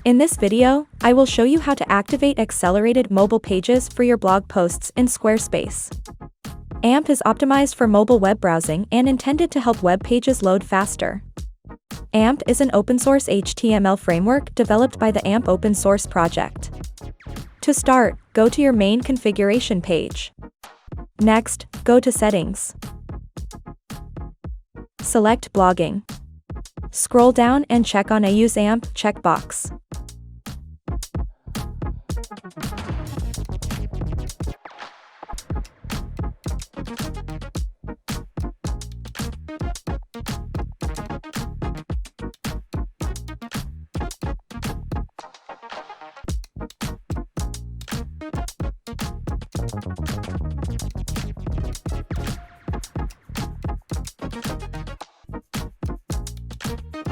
In this video, I will show you how to activate accelerated mobile pages for your blog posts in Squarespace. AMP is optimized for mobile web browsing and intended to help web pages load faster. AMP is an open-source HTML framework developed by the AMP open source project. To start, go to your main configuration page. Next, go to Settings. Select Blogging. Scroll down and check on a Use AMP checkbox.